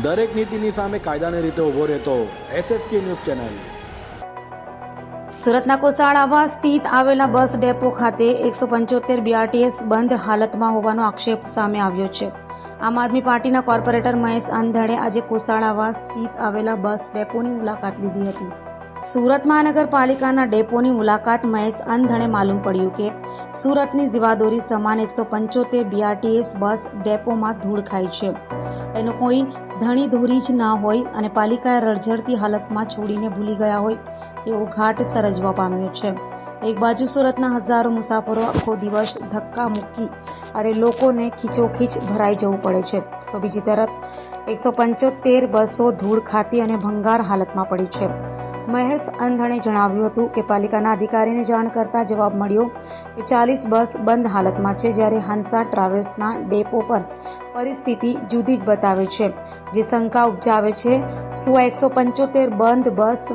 દરેક નીતિની સામે કાયદાની રીતે ઊભો રહેતો SSK ન્યૂઝ ચેનલ। સુરતના કોસાળામાં સ્થિત આવેલા બસ ડેપો ખાતે 175 BRTS બંધ હાલતમાં હોવાનો આક્ષેપ સામે આવ્યો છે। આમ આદમી પાર્ટીના કોર્પોરેટર મહેશ અંધણે આજે કોસાળામાં સ્થિત આવેલા બસ ડેપોની મુલાકાત લીધી હતી। સુરત મહાનગરપાલિકાના ડેપોની મુલાકાત મહેશ અંધણે માલુમ પડ્યું કે સુરતની જીવાદોરી સમાન 175 BRTS બસ ડેપોમાં ધૂળ ખાય છે। એનો કોઈ ધણી ધોરી જ ના હોય અને પાલિકાએ રળઝળતી હાલતમાં છોડીને ભૂલી ગયા હોય તેવો ઘાટ સર્જવા પામ્યો છે। એક બાજુ સુરતના હજારો મુસાફરો આખો દિવસ ધક્કા મૂકી અને લોકોને ખીચોખીચ ભરાઈ જવું પડે છે, તો બીજી તરફ 175 બસો ધૂળ ખાતી અને ભંગાર હાલતમાં પડી છે। મહેશ અંધણે જણાવ્યું હતું કે પાલિકાના અધિકારીને જાણ કરતા જવાબ મળ્યો કે 40 બસ બંધ હાલતમાં છે, જ્યારે હંસા ટ્રાવેલ્સના ડેપો પર પરિસ્થિતિ જુદી જ બતાવે છે, જે શંકા ઉપજાવે છે શું આ 175 બંધ બસ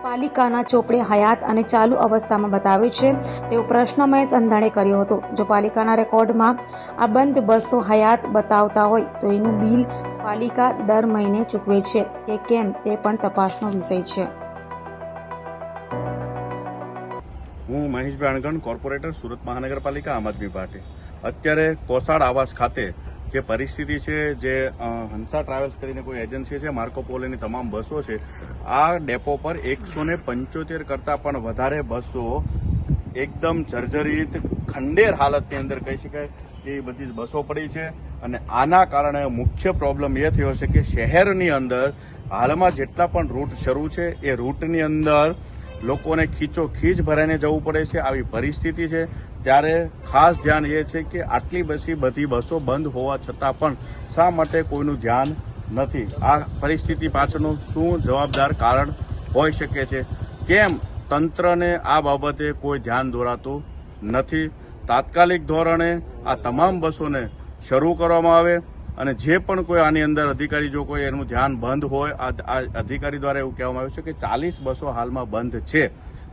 પાલિકાના ચોપડે હયાત અને ચાલુ અવસ્થામાં બતાવે છે તેવો પ્રશ્ન મહેશ અંધણે કર્યો હતો। જો પાલિકાના રેકોર્ડમાં આ બંધ બસો હયાત બતાવતા હોય તો એનું બિલ પાલિકા દર મહિને ચૂકવે છે કે કેમ તે પણ તપાસનો વિષય છે। હું મહેશભાઈ અણગણ, કોર્પોરેટર, સુરત મહાનગરપાલિકા, આમ આદમી પાર્ટી। અત્યારે કોસાડ આવાસ ખાતે જે પરિસ્થિતિ છે, જે હંસા ટ્રાવેલ્સ કરીને કોઈ એજન્સી છે, માર્કો પોલોની તમામ બસો છે, આ ડેપો પર 175 કરતાં પણ વધારે બસો એકદમ જર્જરિત ખંડેર હાલતની અંદર કહી શકાય કે બધી જ બસો પડી છે। અને આના કારણે મુખ્ય પ્રોબ્લેમ એ થયો છે કે શહેરની અંદર હાલમાં જેટલા પણ રૂટ શરૂ છે એ રૂટની અંદર લોકોને ખીચોખીચ ભરાઈને જવું પડે છે। આવી પરિસ્થિતિ છે ત્યારે ખાસ ધ્યાન એ છે કે આટલી બધી બસો બંધ હોવા છતાં પણ શા માટે કોઈનું ધ્યાન નથી? આ પરિસ્થિતિ પાછળનું શું જવાબદાર કારણ હોઈ શકે છે? કેમ તંત્રને આ બાબતે કોઈ ધ્યાન દોરાતું નથી? તાત્કાલિક ધોરણે આ તમામ બસોને શરૂ કરવામાં આવે અને જે પણ કોઈ આની અંદર અધિકારી જો કોઈ એનું ધ્યાન બંધ હોય, આ અધિકારી દ્વારા એવું કહેવામાં આવ્યું છે કે 40 બસો હાલમાં બંધ છે,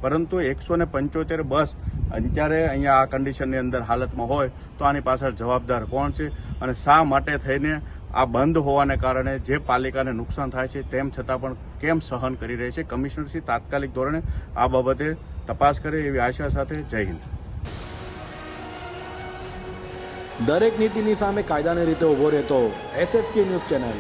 પરંતુ 175 બસ અત્યારે અહીંયા આ કન્ડિશનની અંદર હાલતમાં હોય તો આની પાછળ જવાબદાર કોણ છે અને શા માટે થઈને આ બંધ હોવાને કારણે જે પાલિકાને નુકસાન થાય છે તેમ છતાં પણ કેમ સહન કરી રહી છે? કમિશનરશ્રી તાત્કાલિક ધોરણે આ બાબતે તપાસ કરે એવી આશા સાથે જય હિન્દ। દરેક નીતિની સામે કાયદાની રીતે ઊભો રહેતો SSK ન્યૂઝ ચેનલ।